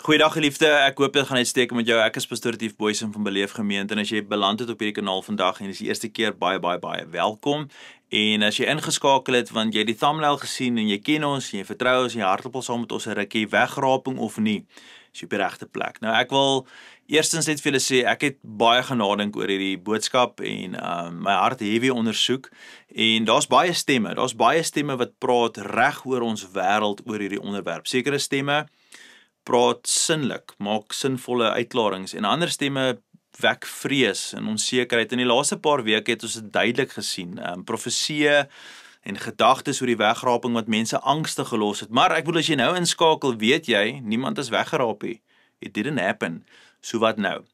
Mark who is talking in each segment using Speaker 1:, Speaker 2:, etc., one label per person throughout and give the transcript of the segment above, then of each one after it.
Speaker 1: Goeiedag geliefde, ek hoop dit gaan uitstekend met jou. Ek is Pastoor Tief Boysen van Beleef Gemeente en as jy beland het op hierdie kanaal vandag en dis die eerste keer, baie welkom. En as jy ingeskakel het want jy het die thumbnail gesien en jy ken ons en jy vertrou ons en jy hardloop al saam met ons 'n rukkie, wegraping of nie, is jy op die regte plek. Nou ek wil eerstens net vir julle sê, ek het baie genadink oor hierdie boodskap en my hart heavy ondersoek en daar's baie stemme wat praat reg oor ons wêreld oor hierdie onderwerp. Sekere stemme praat sinlik, maak sinvolle uitklarings en ander stemme wek vrees en onsekerheid. In die laaste paar weke het ons dit duidelik gesien, profeseë en gedagtes oor die wegraping wat mense angstig gelos het. Maar ek bedoel as jy nou inskakel, weet jy, niemand is weggeraap nie. It didn't happen. So wat nou?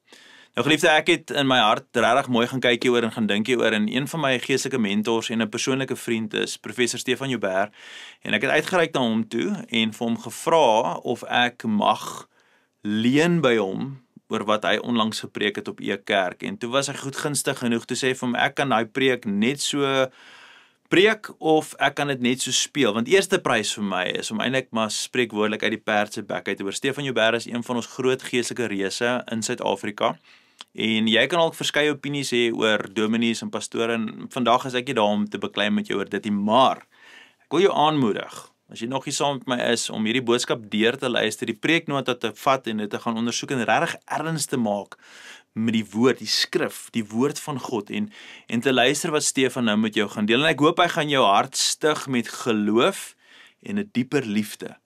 Speaker 1: Nou geliefde, ek het in my hart regtig mooi gaan kyk hieroor en gaan dink hieroor en een van my geestelike mentors en 'n persoonlike vriend is professor Stefan Joubert en ek het uitgereik na hom toe en vir hom gevra of ek mag leen by hom oor wat hy onlangs gepreek het op Ekerk en toe was hy goedgunstig genoeg te sê vir hom ek kan daai preek net so preek of ek kan dit net so speel, want eerste prys vir my is om eintlik maar spreekwoordelik uit die perd se bek uit te hoor. Stefan Joubert is een van ons groot geestelike reuse in Suid-Afrika en jy kan ook verskeie opinies hê oor dominees en pastore en vandag is ek nie daar om te beklei met jou oor dit nie, maar ek wil jou aanmoedig, as jy nog nie saam met my is, om hierdie boodskap deur te luister, die preeknota te vat en dit te gaan ondersoek en regtig erns te maak met die woord, die skrif, die woord van God en te luister wat Stefan nou met jou gaan deel. En ek hoop hy gaan jou hart stig met geloof en 'n dieper liefde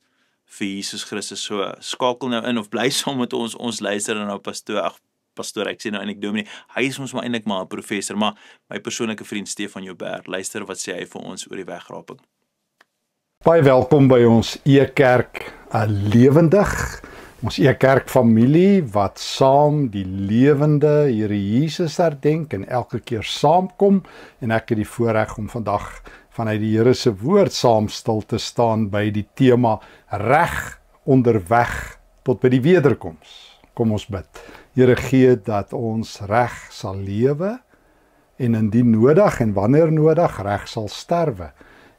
Speaker 1: vir Jesus Christus. So skakel nou in of bly saam met ons luister en nou pastoor, ek sê nou eintlik dominee, hy is ons maar eintlik maar 'n professor, maar my persoonlike vriend Stefan Joubert, luister wat sê hy vir ons oor die wegraping.
Speaker 2: Baie welkom by ons Ekerk lewendig. Ons Ekerk familie wat saam die lewende Here Jesus herdenk en elke keer saamkom en ek het die voorreg om vandag vanuit die Here se woord saam stil te staan by die tema reg onderweg tot by die wederkoms. Kom ons bid. Here gee dat ons reg sal lewe en indien nodig en wanneer nodig reg sal sterwe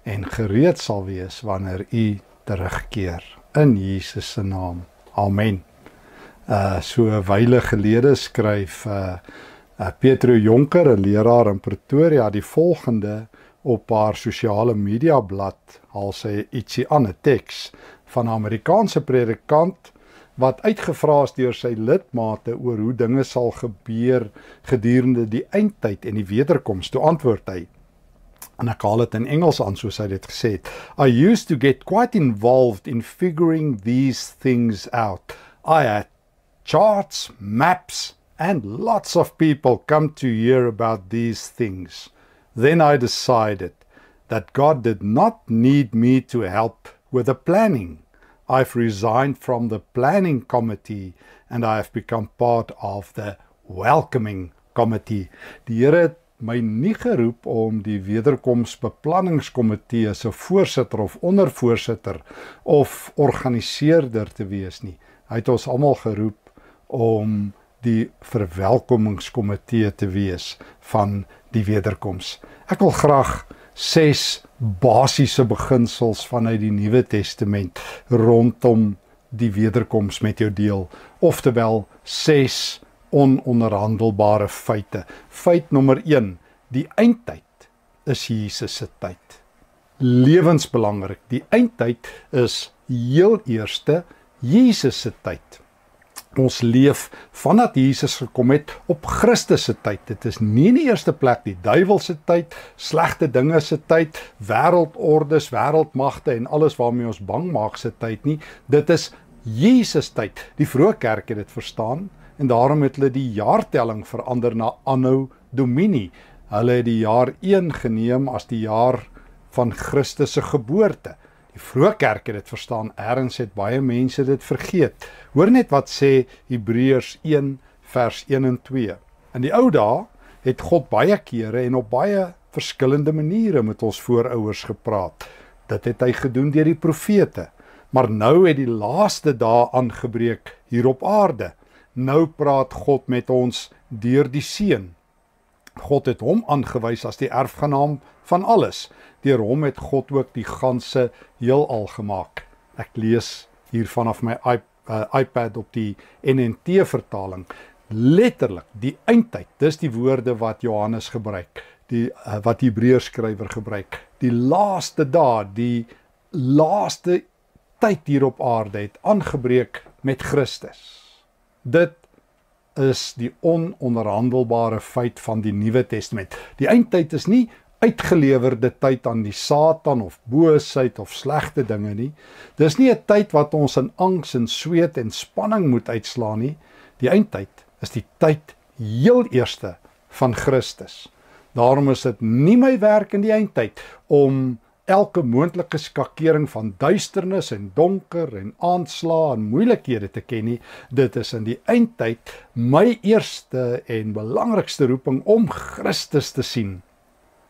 Speaker 2: en gereed sal wees wanneer U terugkeer in Jesus se naam. Amen. So 'n wyle gelede skryf Petro Jonker, 'n leraar in Pretoria, die volgende op haar sosiale media blad, al sy ietsie aan 'n teks van 'n Amerikaanse predikant wat uitgevra is deur sy lidmate oor hoe dinge sal gebeur gedurende die eindtyd en die wederkoms. Toe antwoord hy, en ek haal dit in Engels aan soos hy dit gesê het. I used to get quite involved in figuring these things out. I had charts, maps, and lots of people come to hear about these things. Then I decided that God did not need me to help with the planning. I've resigned from the planning committee and I have become part of the welcoming committee. Die Here het my nie geroep om die wederkomsbeplanningskomitee se voorsitter of ondervoorsitter of organiseerder te wees nie. Hy het ons almal geroep om die verwelkomingskomitee te wees van die wederkoms. Ek wil graag 6 basiese beginsels vanuit die Nuwe Testament rondom die wederkoms met jou deel, oftewel 6 ononderhandelbare feite. Feit nommer 1, die eindtyd is Jesus se tyd. Lewensbelangrik, die eindtyd is heel eerste Jesus se tyd. Ons leef vandat Jesus gekom het op Christus se tyd. Dit is nie in die eerste plek die duiwel se tyd, slegte dinge se tyd, wêreldordes, wêreldmagte en alles waarmee ons bang maak se tyd nie. Dit is Jesus tyd. Die vroeë kerk het dit verstaan en daarom het hulle die jaartelling verander na Anno Domini. Hulle het die jaar 1 geneem as die jaar van Christus se geboorte. Die vroeë kerk het dit verstaan, ergens het baie mense dit vergeet. Hoor net wat sê Hebreërs 1 vers 1 en 2. In die ou dae het God baie kere en op baie verskillende maniere met ons voorouers gepraat. Dit het hy gedoen deur die profete. Maar nou het die laaste dae aangebreek hier op aarde. Nou praat God met ons deur die Seun. God het hom aangewys as die erfgenaam van alles. Deur hom het God ook die ganse heelal gemaak. Ek lees hier vanaf my iPad op die NNT vertaling. Letterlik, die eindtyd, dis die woorde wat Johannes gebruik, wat die Hebreërs skrywer gebruik. Die laaste dae, die laaste tyd hier op aarde het aangebreek met Christus. Dit is die ononderhandelbare feit van die Nuwe Testament. Die eindtyd is nie uitgelewerde tyd aan die Satan of boosheid of slegte dinge nie. Dis nie 'n tyd wat ons in angs en sweet en spanning moet uitslaan nie. Die eindtyd is die tyd heel eerste van Christus. Daarom is dit nie my werk in die eindtyd om elke moontlike skakering van duisternis en donker en aanslae en moeilikhede te ken nie. Dit is in die eindtyd my eerste en belangrikste roeping om Christus te sien.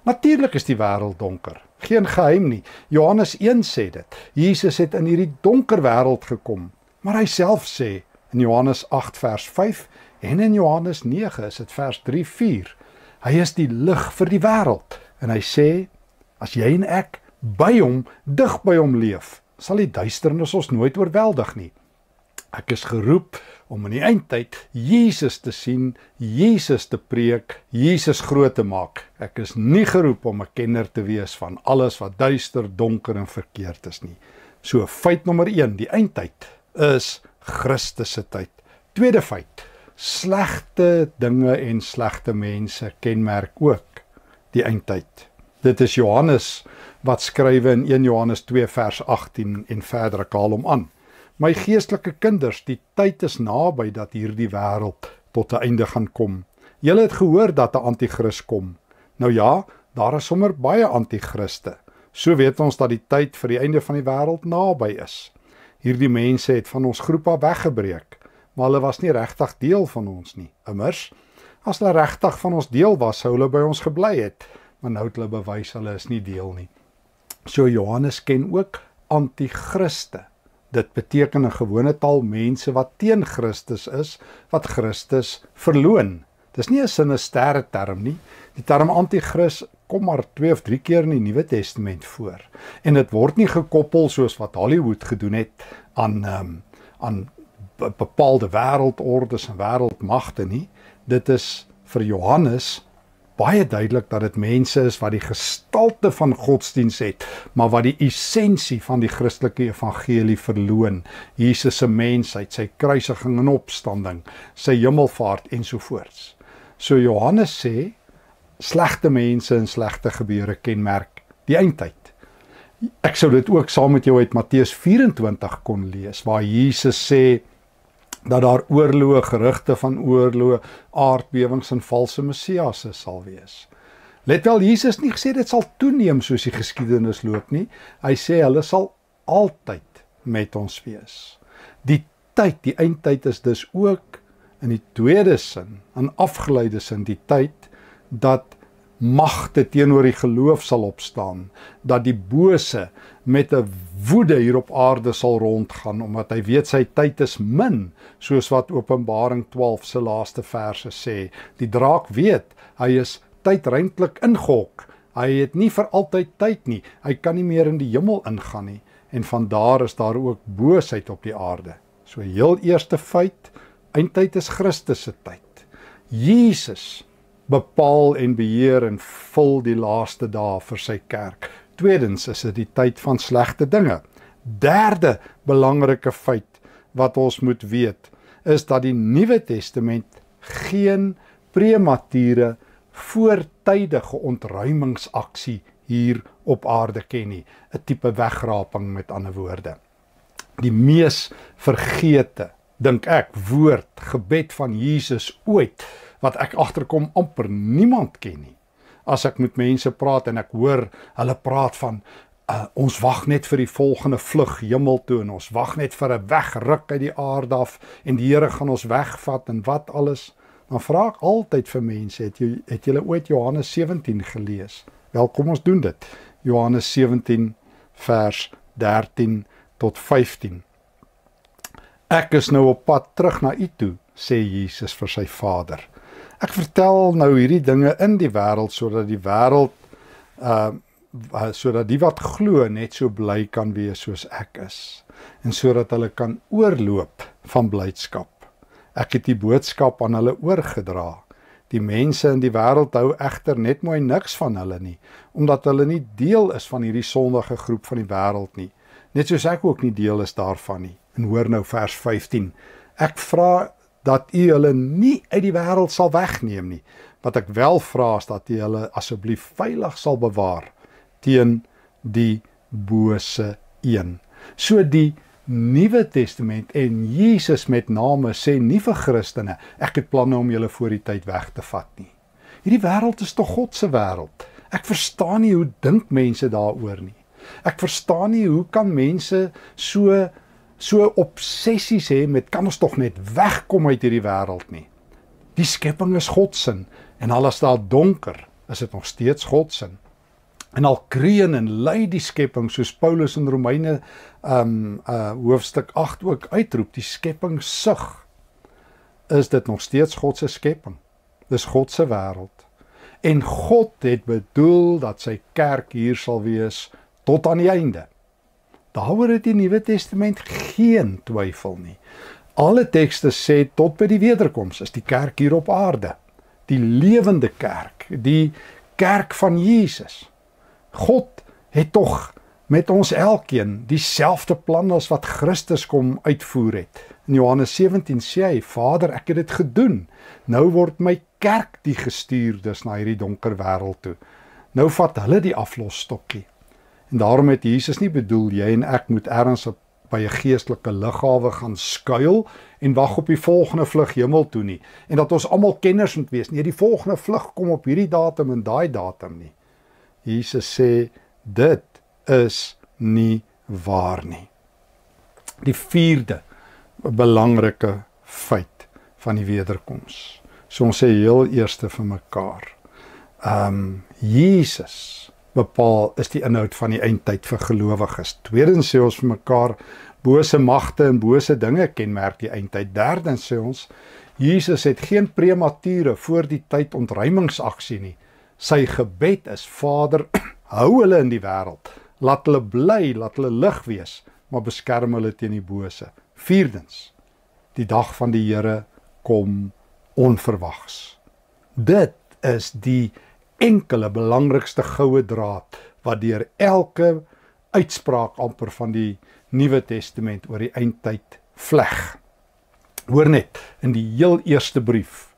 Speaker 2: Natuurlik is die wêreld donker, geen geheim nie. Johannes 1 sê dit. Jesus het in hierdie donker wêreld gekom, maar hy self sê in Johannes 8 vers 5 en in Johannes 9 is dit vers 3-4. Hy is die lig vir die wêreld en hy sê as jy en ek by hom, dig by hom leef, sal die duisternis ons nooit oorweldig nie. Ek is geroep om in die eindtyd Jesus te sien, Jesus te preek, Jesus groot te maak. Ek is nie geroep om 'n kenner te wees van alles wat duister, donker en verkeerd is nie. So feit nommer 1, die eindtyd is Christus se tyd. Tweede feit, slegte dinge en slegte mense kenmerk ook die eindtyd. Dit is Johannes wat skrywe in 1 Johannes 2 vers 18 en verder, ek haal hom aan. My geestelike kinders, die tyd is naby dat hierdie wêreld tot 'n einde gaan kom. Julle het gehoor dat 'n anti-kris kom. Nou ja, daar is sommer baie anti-kriste. So weet ons dat die tyd vir die einde van die wêreld naby is. Hierdie mense het van ons groep af weggebreek, maar hulle was nie regtig deel van ons nie. Immers, as hulle regtig van ons deel was, sou hulle by ons gebly het, maar nou het hulle bewys hulle is nie deel nie. So Johannes ken ook anti-kriste. Dit beteken in gewone taal mense wat teen Christus is, wat Christus verloon. Dis nie 'n sinisterre term nie. Die term anti-kris kom maar 2 of 3 keer in die Nuwe Testament voor. En dit word nie gekoppel soos wat Hollywood gedoen het aan bepaalde wêreldordes en wêreldmagte nie. Dit is vir Johannes baie duidelik dat dit mense is wat die gestalte van godsdiens het, maar wat die essensie van die Christelike evangelie verloon. Jesus se mensheid, sy kruisiging en opstanding, sy hemelvaart ensovoorts. So Johannes sê, slegte mense en slegte gebeure kenmerk die eindtyd. Ek sou dit ook saam met jou uit Matteus 24 kon lees, waar Jesus sê dat daar oorloë, gerugte van oorloë, aardbewings en valse messiasse sal wees. Let wel, Jesus nie gesê dit sal toeneem soos die geskiedenis loop nie. Hy sê hulle sal altyd met ons wees. Die tyd, die eindtyd is dus ook in die tweede sin, in afgeleide sin, die tyd dat magte teenoor die geloof sal opstaan, dat die bose met 'n woede hier op aarde sal rondgaan, omdat hy weet sy tyd is min, soos wat Openbaring 12 se laaste verse sê. Die draak weet, hy is tydruimtelik ingehok, hy het nie vir altyd tyd nie, hy kan nie meer in die hemel ingaan nie, en vandaar is daar ook boosheid op die aarde. So heel eerste feit, eindtyd is Christus se tyd. Jesus bepaal en beheer en vul die laaste dae vir sy kerk. Tweedens is dit die tyd van slegte dinge. Derde belangrike feit wat ons moet weet, is dat die Nuwe Testament geen premature, voortydige ontruimingsaksie hier op aarde ken nie. 'n Tipe wegraping met ander woorde. Die mees vergete, dink ek, woord, gebed van Jesus ooit, wat ek agterkom amper niemand ken nie. As ek met mense praat en ek hoor, hulle praat van, ons wag net vir die volgende vlug hemel toe, en ons wag net vir 'n wegruk uit die aarde af, en die Here gaan ons wegvat, en wat alles, dan vra ek altyd vir mense, het julle ooit Johannes 17 gelees? Wel, kom ons doen dit. Johannes 17 vers 13 tot 15. Ek is nou op pad terug na u toe, sê Jesus vir sy Vader. Ek vertel nou hierdie dinge in die wêreld, sodat die wêreld sodat die wat glo net so bly kan wees soos ek is, en sodat hulle kan oorloop van blydskap. Ek het die boodskap aan hulle oorgedra. Die mense in die wêreld hou egter net mooi niks van hulle nie, omdat hulle nie deel is van hierdie sondige groep van die wêreld nie, net soos ek ook nie deel is daarvan nie. En hoor nou vers 15, ek vra dat u hulle nie uit die wêreld sal wegneem nie, wat ek wel vra is dat u hulle asseblief veilig sal bewaar teen die bose een. So die Nuwe Testament en Jesus met name sê nie vir Christene, ek het planne om julle voor die tyd weg te vat nie. Hierdie wêreld is tog God se wêreld. Ek verstaan nie hoe dink mense daaroor nie. Ek verstaan nie hoe kan mense so obsessies hê met kan ons tog net wegkom uit hierdie wêreld nie. Die skepping is God se en al is daar donker, is dit nog steeds God se. En al kreun en ly die skepping, soos Paulus in Romeine hoofstuk 8 ook uitroep, die skepping sug, is dit nog steeds God se skepping. Dis God se wêreld. En God het bedoel dat sy kerk hier sal wees tot aan die einde. Daaroor het die Nuwe Testament geen twyfel nie. Alle tekste sê tot by die wederkoms is die kerk hier op aarde. Die lewende kerk, die kerk van Jesus. God het tog met ons elkeen dieselfde plan as wat Christus kom uitvoer het. In Johannes 17 sê hy, Vader, ek het dit gedoen. Nou word my kerk die gestuurdes na hierdie donker wêreld toe. Nou vat hulle die aflosstokkie. En daarom het Jesus nie bedoel, jy en ek moet ergens by 'n geestelike lughawe gaan skuil en wag op die volgende vlug hemel toe nie. En dat ons almal kenners moet wees. Nee, die volgende vlug kom op hierdie datum en daai datum nie. Jesus sê, dit is nie waar nie. Die vierde belangrike feit van die wederkoms. So ons sê heel eerste vir mekaar. Jesus bepaal is die inhoud van die eindtyd vir gelowiges. Tweedens sê ons vir mekaar, bose magte en bose dinge kenmerk die eindtyd. Derdens sê ons, Jesus het geen premature voor die tyd ontruimingsaksie nie. Sy gebed is, Vader, hou hulle in die wêreld, laat hulle bly, laat hulle lig wees, maar beskerm hulle teen die bose. Vierdens, die dag van die Here kom onverwags. Dit is die enkele belangrikste goue draad wat deur elke uitspraak amper van die Nuwe Testament oor die eindtyd vleg. Hoor net, in die heel eerste brief,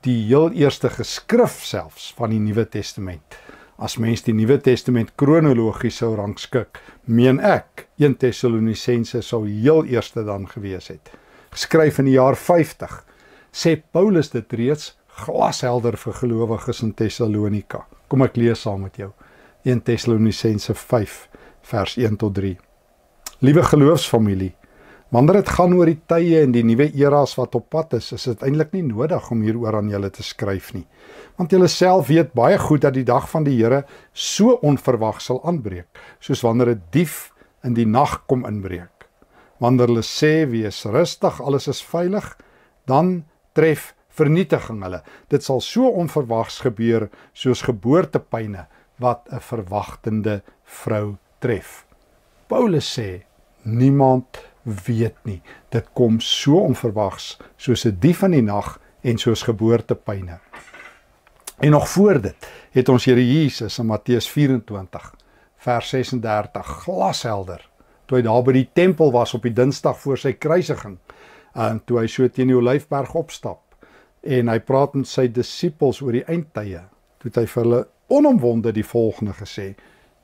Speaker 2: die heel eerste geskrif selfs van die Nuwe Testament. As mens die Nuwe Testament kronologies sou rangskik, meen ek 1 Tessalonisense sou heel eerste dan gewees het. Geskryf in die jaar 50, sê Paulus dit reeds glashelder vir gelowiges in Tessalonika. Kom ek lees saam met jou. 1 Tessalonisense 5 vers 1 tot 3. Liewe geloofsfamilie, wanneer dit gaan oor die tye en die nuwe eras wat op pad is dit eintlik nie nodig om hieroor aan julle te skryf nie. Want julle self weet baie goed dat die dag van die Here so onverwags sal aanbreek, soos wanneer 'n dief in die nag kom inbreek. Wanneer hulle sê wees rustig, alles is veilig, dan tref vernietiging hulle. Dit sal so onverwags gebeur soos geboortepyne wat 'n verwagtende vrou tref. Paulus sê, niemand weet nie. Dit kom so onverwags soos 'n dief in die nag en soos geboortepyne. En nog voor dit het ons Here Jesus in Matteus 24 vers 36 glashelder, toe hy daar by die tempel was op die Dinsdag voor sy kruisiging, toe hy so teen die Olyfberg opstap en hy praat met sy disippels oor die eindtye, toe het hy vir hulle onomwonde die volgende gesê: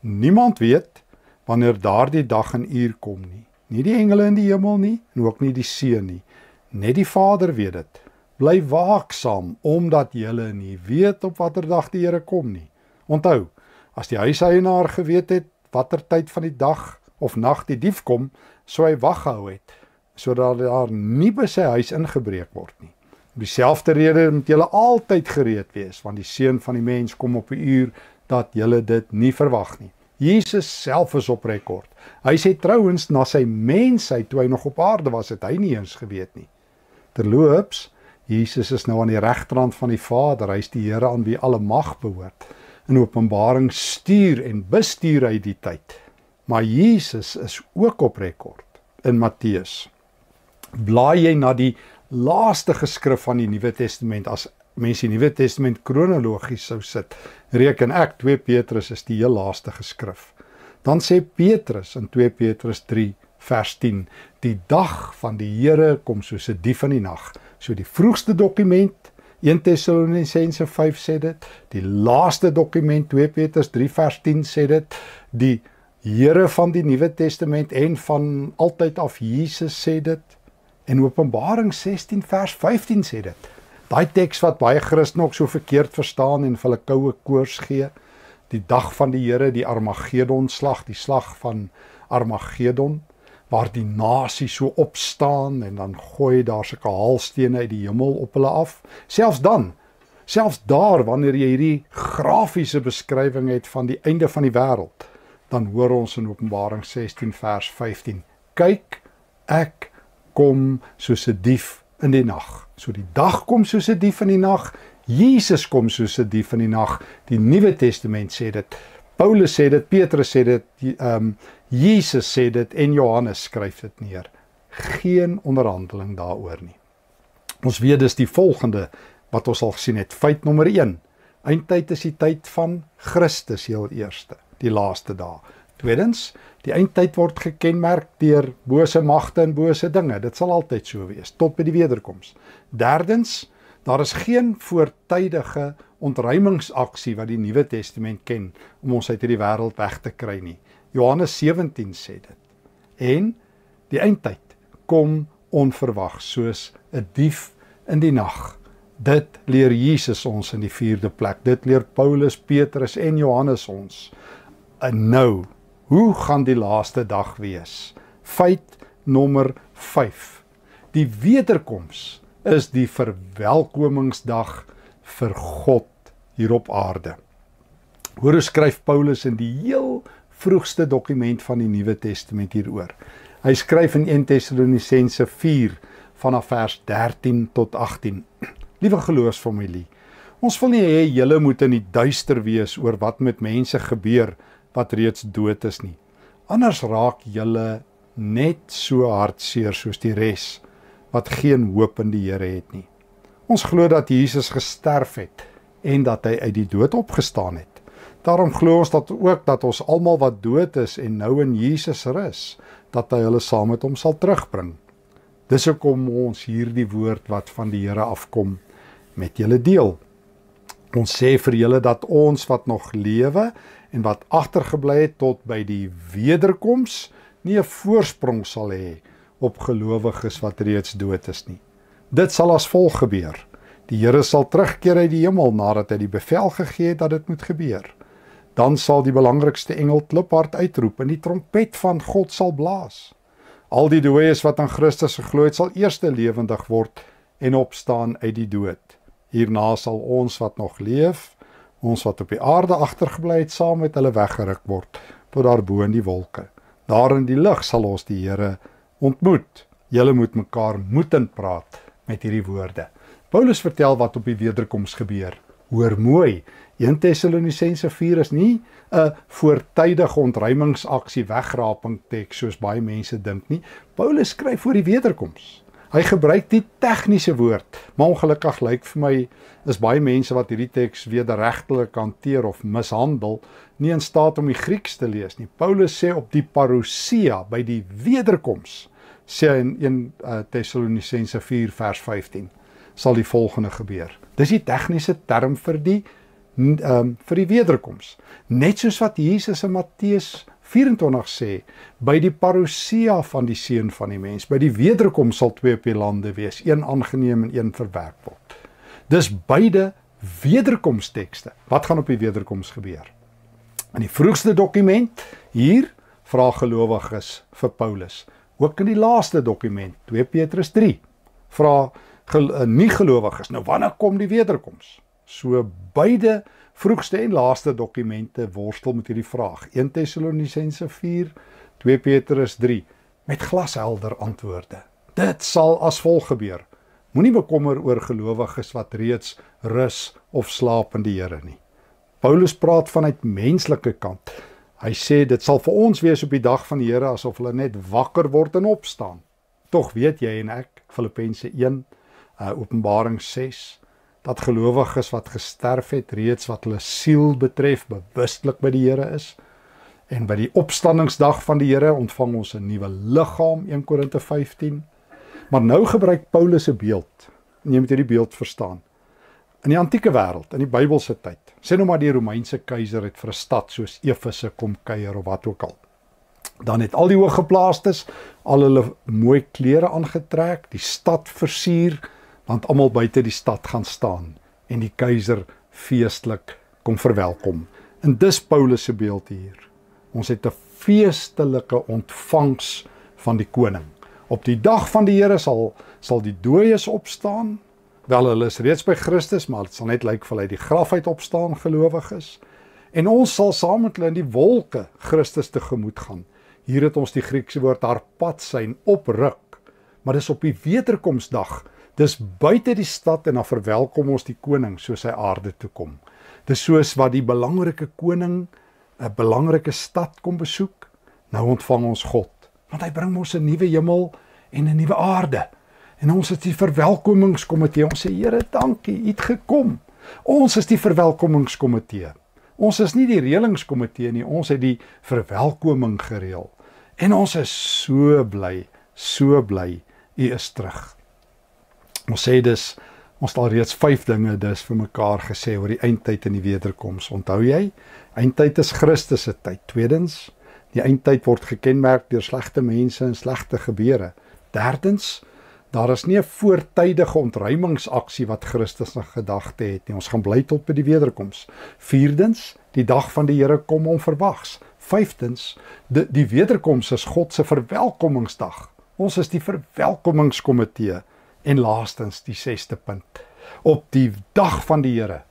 Speaker 2: niemand weet wanneer daardie dag en uur kom nie. Nie die engele in die hemel nie, en ook nie die seun nie. Net die Vader weet dit. Bly waaksaam, omdat julle nie weet op watter dag die Here kom nie. Onthou, as die huiseienaar geweet het watter tyd van die dag of nag die dief kom, sou hy wag gehou het, sodat daar nie by sy huis ingebreek word nie. Om dieselfde rede moet julle altyd gereed wees, want die Seun van die mens kom op 'n uur dat julle dit nie verwag nie. Jesus self is op rekord. Hy sê trouwens, na sy mensheid, toe hy nog op aarde was, het hy nie eens geweet nie. Terloops, Jesus is nou aan die regterhand van die Vader, hy is die Here aan wie alle mag behoort. In Openbaring stuur en bestuur hy die tyd. Maar Jesus is ook op rekord in Matteus. Blaai jy na die laaste geskrif van die Nuwe Testament, as mense die Nuwe Testament kronologies sou sit, reken ek 2 Petrus is die heel laaste geskrif. Dan sê Petrus in 2 Petrus 3 vers 10, die dag van die Here kom soos 'n dief in die nag. So die vroegste dokument, 1 Tessalonisense 5 sê dit, die laaste dokument 2 Petrus 3 vers 10 sê dit, die Here van die Nuwe Testament en van altyd af Jesus sê dit, en Openbaring 16 vers 15 sê dit. Daai teks wat baie Christene ook so verkeerd verstaan en vir hulle koue koors gee, die dag van die Here, die Armageddon slag, die slag van Armageddon, waar die nasie so opstaan en dan gooi daar sulke haalstene uit die hemel op hulle af. Selfs daar, wanneer jy hierdie grafiese beskrywing het van die einde van die wêreld, dan hoor ons in Openbaring 16 vers 15, kyk, ek kom soos 'n dief in die nag. So die dag kom soos 'n dief in die nag, Jesus kom soos 'n dief in die nag, die Nuwe Testament sê dit, Paulus sê dit, Petrus sê dit, Jesus sê dit en Johannes skryf dit neer. Geen onderhandeling daaroor nie. Ons weet dis die volgende wat ons al gesien het. Feit nommer 1. Eindtyd is die tyd van Christus heel eerste, die laaste dae. Tweedens, die eindtyd word gekenmerk deur bose magte en bose dinge. Dit sal altyd so wees, tot by die wederkoms. Derdens, daar is geen voortydige ontruimingsaksie wat die Nuwe Testament ken om ons uit hierdie wêreld weg te kry nie. Johannes 17 sê dit. En die eindtyd kom onverwags soos 'n dief in die nag. Dit leer Jesus ons in die 4de plek. Dit leer Paulus, Petrus en Johannes ons. En nou, hoe gaan die laaste dag wees? Feit nommer 5. Die wederkoms is die verwelkomingsdag vir God hier op aarde. Hoor hoe skryf Paulus in die heel vroegste dokument van die Nuwe Testament hieroor. Hy skryf in 1 Tessalonisense 4 vanaf vers 13 tot 18. Liewe geloofsfamilie, ons wil nie hê julle moet in die duister wees oor wat met mense gebeur wat reeds dood is nie. Anders raak julle net so hartseer soos die res wat geen hoop in die Here het nie. Ons glo dat Jesus gesterf het en dat hy uit die dood opgestaan het. Daarom glo ons dat ons almal wat dood is en nou in Jesus rus, dat hy hulle saam met hom sal terugbring. Dis hoekom ons hierdie woord wat van die Here afkom met julle deel. Ons sê vir julle dat ons wat nog lewe en wat agtergebly het tot by die wederkoms nie 'n voorsprong sal hê op gelowiges wat reeds dood is nie. Dit sal as volg gebeur. Die Here sal terugkeer uit die hemel nadat hy die bevel gegee het dat dit moet gebeur. Dan sal die belangrikste engel kliphard uitroep en die trompet van God sal blaas. Al die dooies wat aan Christus geglo het, sal eerste lewendig word en opstaan uit die dood. Hierna sal ons wat nog leef, ons wat op die aarde agtergebly het, saam met hulle weggeruk word tot daar bo in die wolke. Daar in die lig sal ons die Here ontmoet. Julle moet mekaar moetend praat met hierdie woorde. Paulus vertel wat op die wederkoms gebeur. Hoor mooi, 1 Tessalonisense 4 is nie 'n voortydige ontruimingsaksie wegraping teks soos baie mense dink nie. Paulus skryf oor die wederkoms. Hy gebruik die tegniese woord, maar ongelukkig lyk vir my is baie mense wat hierdie teks wederregtelik hanteer of mishandel, nie in staat om die Grieks te lees nie. Paulus sê op die parousia, by die wederkoms, sê hy in 1 Tessalonisense 4 vers 15, sal die volgende gebeur. Dis die tegniese term vir die wederkoms. Net soos wat Jesus in Matteus 24 sê, by die parousia van die Seun van die mens, by die wederkoms sal 2 op die lande wees, een aangeneem en een verwerp word. Dis beide wederkomstekste. Wat gaan op die wederkoms gebeur? In die vroegste dokument, hier, vra gelowiges vir Paulus. Ook in die laaste dokument, 2 Petrus 3, vra nie gelowiges, nou wanneer kom die wederkoms? So beide vroegste en laaste dokumente worstel met hierdie vraag. 1 Tessalonisense 4, 2 Petrus 3, met glashelder antwoorde. Dit sal as volg gebeur. Moenie bekommer oor gelowiges wat reeds rus of slaap in die Here nie. Paulus praat vanuit menslike kant. Hy sê dit sal vir ons wees op die dag van die Here asof hulle net wakker word en opstaan. Tog weet jy en ek, Filippense 1, Openbaring 6, dat gelowiges wat gesterf het, reeds wat hulle siel betref, bewustelik by die Here is. En by die opstandingsdag van die Here ontvang ons 'n nuwe liggaam, 1 Korinte 15. Maar nou gebruik Paulus 'n beeld. En jy moet hierdie beeld verstaan. In die antieke wêreld, in die Bybelse tyd, sê nou maar die Romeinse keiser het vir 'n stad soos Efese kom kuier of wat ook al. Dan het al die hooggeplaastes al hulle mooi klere aangetrek, die stad versier, want almal buite die stad gaan staan en die keiser feestelik kom verwelkom. En dis Paulus se beeld hier. Ons het 'n feestelike ontvangs van die koning. Op die dag van die Here sal die dooies opstaan. Wel, hulle is reeds by Christus, maar dit sal net lyk of hulle uit die graf uit opstaan, gelowiges. En ons sal saam met hulle in die wolke Christus tegemoet gaan. Hier het ons die Griekse woord harpatsyn, opruk. Maar dis op die wederkomsdag. Dis buite die stad en dan verwelkom ons die koning soos hy aarde toe kom. Dis soos wat die belangrike koning 'n belangrike stad kom besoek. Nou ontvang ons God, want hy bring ons 'n nuwe hemel en 'n nuwe aarde. En ons is die verwelkomingskomitee. Ons sê, Here, dankie, U het gekom. Ons is die verwelkomingskomitee. Ons is nie die reëlingskomitee nie, ons het die verwelkoming gereël. En ons is so bly, U is terug. Ons sê dis, ons het al reeds 5 dinge dus vir mekaar gesê oor die eindtyd en die wederkoms. Onthou jy? Eindtyd is Christus se tyd. Tweedens, die eindtyd word gekenmerk deur slegte mense en slegte gebeure. Derdens, daar is nie 'n voortydige ontruimingsaksie wat Christus in gedagte het nie. Ons gaan bly tot by die wederkoms. Vierdens, die dag van die Here kom onverwags. Vyftens, die wederkoms is God se verwelkomingsdag. Ons is die verwelkomingskomitee. En laastens, die 6ste punt. Op die dag van die Here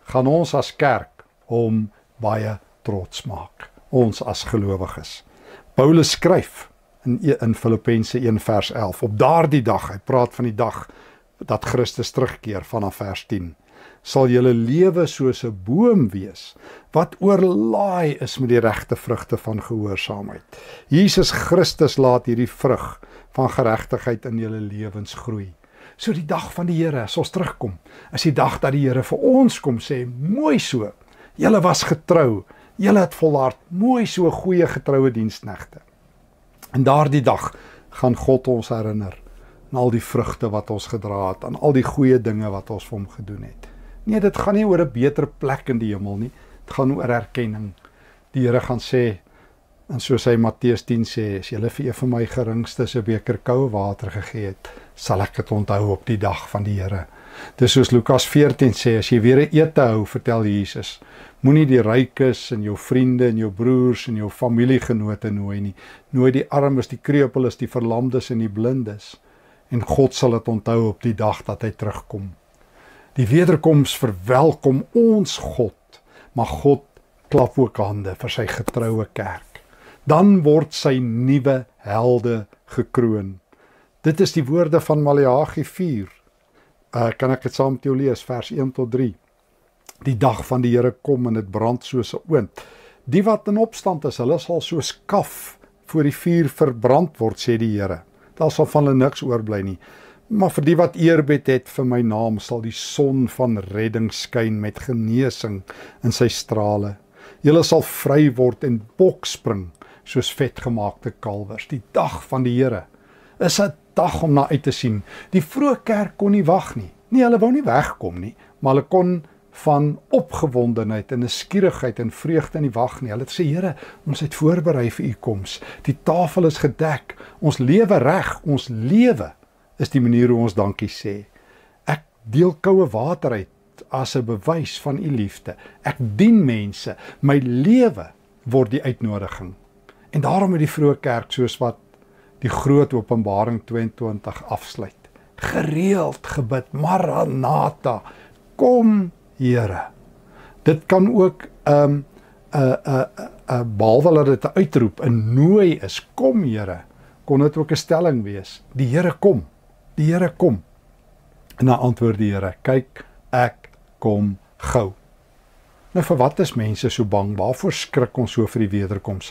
Speaker 2: gaan ons as kerk hom baie trots maak. Ons as gelowiges. Paulus skryf in Filippense 1 vers 11, op daardie dag, hy praat van die dag dat Christus terugkeer vanaf vers 10, sal julle lewe soos 'n boom wees, wat oorlaai is met die regte vrugte van gehoorsaamheid. Jesus Christus laat hierdie vrug van geregtigheid in julle lewens groei. So die dag van die Here, as ons terugkom, is die dag dat die Here vir ons kom sê, mooi so, julle was getrou, julle het volhard, mooi so, goeie getroue diensknegte. En daardie dag gaan God ons herinner aan al die vrugte wat ons gedra het, aan al die goeie dinge wat ons vir hom gedoen het. Nee, dit gaan nie oor 'n beter plek in die hemel nie, dit gaan oor erkenning. Die Here gaan sê, en soos hy Matteus 10 sê, as julle vir een van my geringstes 'n beker koue water gegee het, sal ek dit onthou op die dag van die Here. Dis soos Lukas 14 sê, as jy weer 'n ete hou, vertel Jesus, moenie die rykes en jou vriende en jou broers en jou familiegenote nooi nie. Nooi die armes, die krepeles, die verlamdes en die blindes. En God sal dit onthou op die dag dat hy terugkom. Die wederkoms verwelkom ons God, maar God klap ook hande vir sy getroue kerk. Dan word sy nuwe helde gekroon. Dit is die woorde van Maleagi 4. Kan ek dit saam met jou lees, vers 1 tot 3. Die dag van die Here kom en dit brand soos 'n oond. Die wat in opstand is, hulle sal soos kaf voor die vuur verbrand word, sê die Here. Daar sal van hulle niks oorbly nie. Maar vir die wat eerbied het vir my naam, sal die son van redding skyn met genesing in sy strale. Julle sal vry word en bokspring soos vetgemaakte kalwers. Die dag van die Here is 'n dag om na uit te sien. Die vroeë kerk kon nie wag nie. Nee, hulle wou nie wegkom nie, maar hulle kon van opgewondenheid en 'n skierigheid en vreugde nie wag nie. Hulle het sê, Here, ons het voorberei vir u koms. Die tafel is gedek. Ons lewe reg. Ons lewe is die manier hoe ons dankie sê. Ek deel koue water uit as 'n bewys van u liefde. Ek dien mense. My lewe word die uitnodiging. En daarom het die vroeë kerk, soos wat die groot Openbaring 22 afsluit, gereeld gebid, Maranatha, kom Here. Dit kan ook behalwe dat dit 'n uitroep, 'n nooi is, kom Here, kon dit ook 'n stelling wees. Die Here kom. Die Here kom. En dan antwoord die Here, kyk, ek kom gou. Nou vir wat is mense so bang? Waarvoor skrik ons so vir die wederkoms?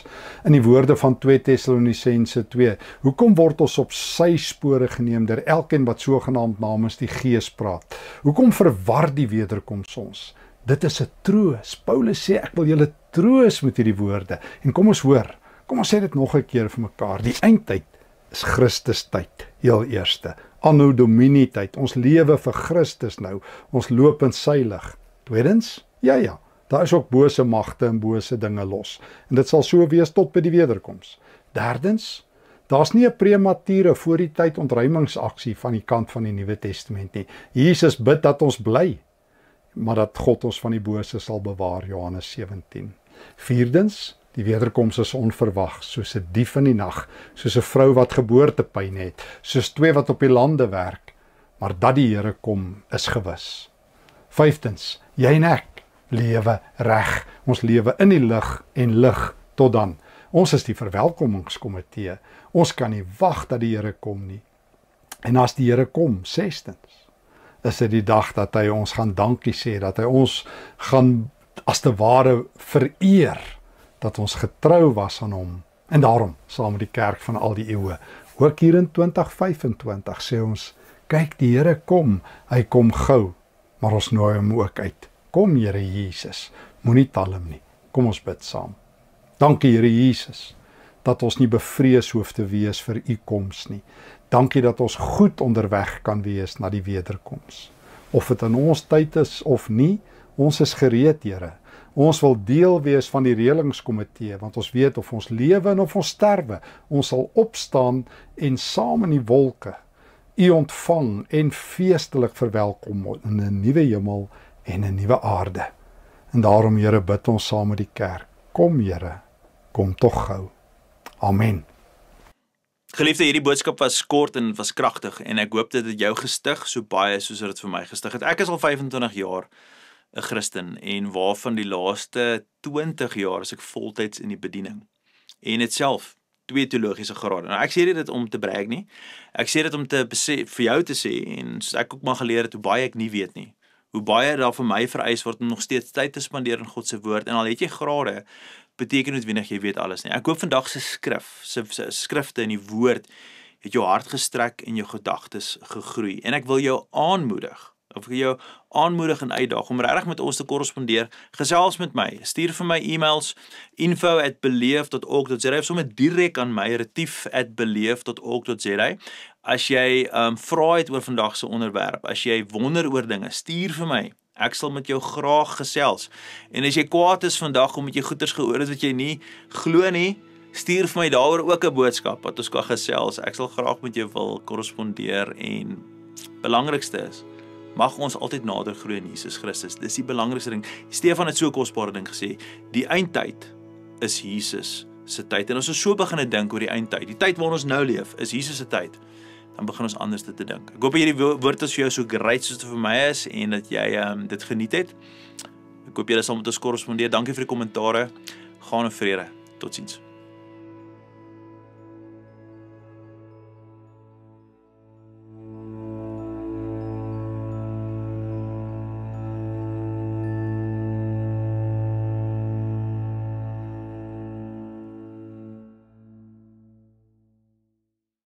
Speaker 2: In die woorde van 2 Tessalonisense 2, hoekom word ons op sy spore geneem deur elkeen wat sogenaamd namens die Gees praat? Hoekom verwar die wederkoms ons? Dit is 'n troos. Paulus sê ek wil julle troos met hierdie woorde. En kom ons hoor, kom ons sê dit nog 'n keer vir mekaar. Die eindtyd is Christus tyd, heel eerste. Anno Domini tyd. Ons lewe vir Christus nou. Ons loop in sy lig. Tweedens, ja, daar is ook bose magte en bose dinge los. En dit sal so wees tot by die wederkoms. Derdens, daar's nie 'n premature voor die tyd ontruimingsaksie van die kant van die Nuwe Testament nie. Jesus bid dat ons bly, maar dat God ons van die bose sal bewaar, Johannes 17. Vierdens, die wederkoms is onverwag, soos 'n dief in die nag, soos 'n vrou wat geboortepyn het, soos 2 wat op die lande werk, maar dat die Here kom is gewis. Vyftens, jy en ek lewe reg. Ons lewe in die lig en lig tot dan. Ons is die verwelkomingskomitee. Ons kan nie wag dat die Here kom nie. En as die Here kom, sestens, is dit die dag dat hy ons gaan dankie sê, dat hy ons gaan as te ware vereer, dat ons getrou was aan hom. En daarom, saam met die kerk van al die eeue, ook hier in 2025 sê ons, kyk die Here kom, hy kom gou, maar ons nooi hom ook uit. Kom Here Jesus, moenie talm nie. Kom ons bid saam. Dankie Here Jesus, dat ons nie bevrees hoef te wees vir u koms nie. Dankie dat ons goed onderweg kan wees na die wederkoms. Of dit in ons tyd is of nie, ons is gereed Here. Ons wil deel wees van die reëlingskomitee, want ons weet of ons lewe en of ons sterwe, ons sal opstaan en saam in die wolke u ontvang en feestelik verwelkom in 'n nuwe hemel en 'n nuwe aarde. En daarom Here bid ons saam met die kerk. Kom Here, kom tog gou. Amen.
Speaker 1: Geliefde, hierdie boodskap was kort en was kragtig en ek hoop dit het jou gestig so baie soos dit vir my gestig het. Ek is al 25 jaar 'n Christen en waarvan die laaste 20 jaar is ek voltyds in die bediening. En het self 2 teologiese grade. Nou ek sê dit om te brag nie. Ek sê dit om te vir jou te sê en soos ek ook maar geleer het hoe baie ek nie weet nie. Hoe baie daar vir my vereis word om nog steeds tyd te spandeer in God se woord en al het jy grade, beteken noodwendig jy weet alles nie. Ek hoop vandag se skrifte in die woord het jou hart gestrek en jou gedagtes gegroei. En ek wil jou aanmoedig en uitdaag om regtig met ons te korrespondeer. Gesels met my, stuur vir my e-mails info@beleef.org.za of sommer direk aan my retief@beleef.org.za. As jy vra het oor vandag se onderwerp, as jy wonder oor dinge, stuur vir my. Ek sal met jou graag gesels. En as jy kwaad is vandag omdat jy goeters gehoor het wat jy nie glo nie, stuur vir my daaroor ook 'n boodskap wat ons kan gesels. Ek sal graag met jou wil korrespondeer en belangrikste is, mag ons altyd nader groei in Jesus Christus. Dis die belangrikste ding. Stefan het so 'n kosbare ding gesê. Die eindtyd is Jesus se tyd. En as ons so begin dink oor die eindtyd, die tyd waarin ons nou leef, is Jesus se tyd. Dan begin ons anders te dink. Ek hoop hierdie woord is vir jou so great soos dit vir my is en dat jy dit geniet het. Ek hoop julle sal met ons korrespondeer. Dankie vir die kommentare. Gaan in vrede. Totsiens.